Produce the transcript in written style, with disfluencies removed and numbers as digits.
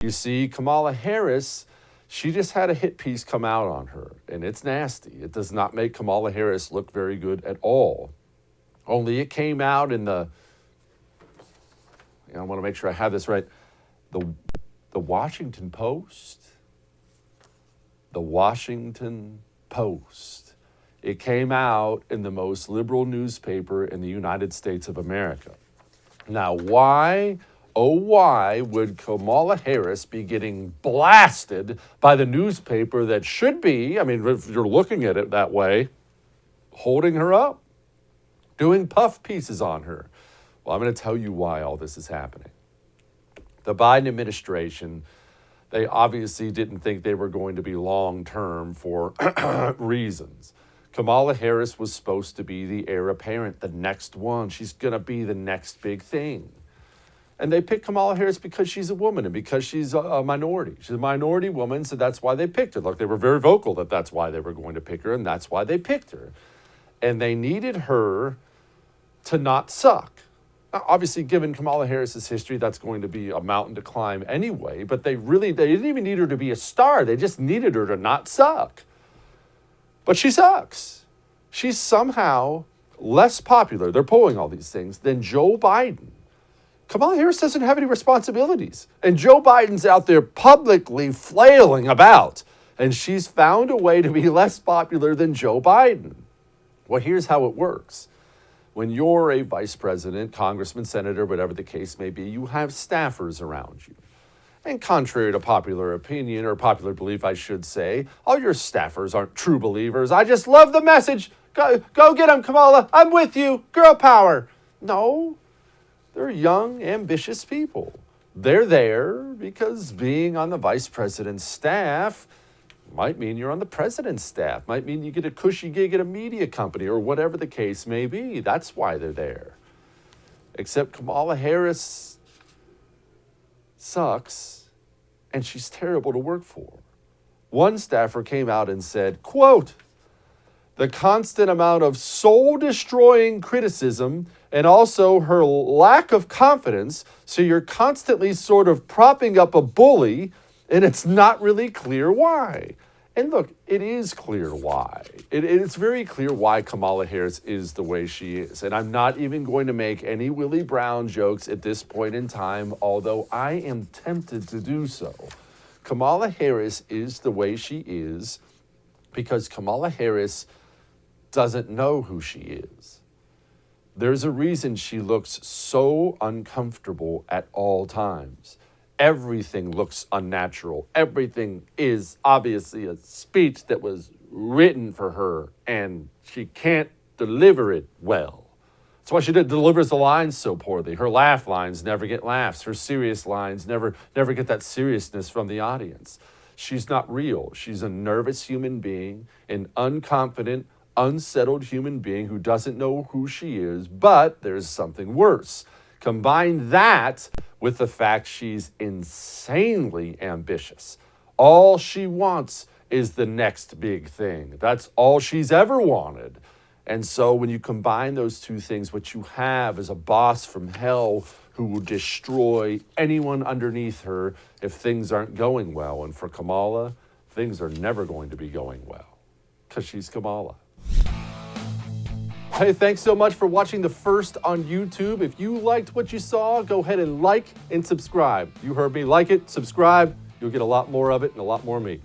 You see, Kamala Harris, she just had a hit piece come out on her, and it's nasty. It does not make Kamala Harris look very good at all. Only it came out in I want to make sure I have this right, the Washington Post. The Washington Post. It came out in the most liberal newspaper in the United States of America. Now, why, oh why, would Kamala Harris be getting blasted by the newspaper that should be, I mean, if you're looking at it that way, holding her up, doing puff pieces on her? Well, I'm going to tell you why all this is happening. The Biden administration, they obviously didn't think they were going to be long-term for reasons. Kamala Harris was supposed to be the heir apparent, the next one. She's going to be the next big thing. And they picked Kamala Harris because she's a woman and because she's a minority. She's a minority woman, so that's why they picked her. Look, they were very vocal that that's why they were going to pick her, and that's why they picked her. And they needed her to not suck. Now, obviously, given Kamala Harris's history, that's going to be a mountain to climb anyway, but they didn't even need her to be a star. They just needed her to not suck. But she sucks. She's somehow less popular, they're polling all these things, than Joe Biden. Kamala Harris doesn't have any responsibilities. And Joe Biden's out there publicly flailing about. And she's found a way to be less popular than Joe Biden. Well, here's how it works. When you're a vice president, congressman, senator, whatever the case may be, you have staffers around you. And contrary to popular opinion, or popular belief, I should say, all your staffers aren't true believers. I just love the message. Go get them, Kamala. I'm with you. Girl power. No, they're young, ambitious people. They're there because being on the vice president's staff might mean you're on the president's staff, might mean you get a cushy gig at a media company or whatever the case may be. That's why they're there. Except Kamala Harris sucks, and she's terrible to work for. One staffer came out and said, quote, "The constant amount of soul-destroying criticism and also her lack of confidence, so you're constantly sort of propping up a bully, and it's not really clear why." And look, it is clear why. It's very clear why Kamala Harris is the way she is. And I'm not even going to make any Willie Brown jokes at this point in time, although I am tempted to do so. Kamala Harris is the way she is because Kamala Harris doesn't know who she is. There's a reason she looks so uncomfortable at all times. Everything looks unnatural. Everything is obviously a speech that was written for her, and she can't deliver it well. That's why she delivers the lines so poorly. Her laugh lines never get laughs. Her serious lines never get that seriousness from the audience. She's not real. She's a nervous human being, an unconfident, unsettled human being who doesn't know who she is, but there's something worse. Combine that with the fact she's insanely ambitious. All she wants is the next big thing. That's all she's ever wanted. And so when you combine those two things, what you have is a boss from hell who will destroy anyone underneath her if things aren't going well. And for Kamala, things are never going to be going well because she's Kamala. Hey, thanks so much for watching the first on YouTube. If you liked what you saw, go ahead and like and subscribe. You heard me. Like it, subscribe. You'll get a lot more of it and a lot more of me.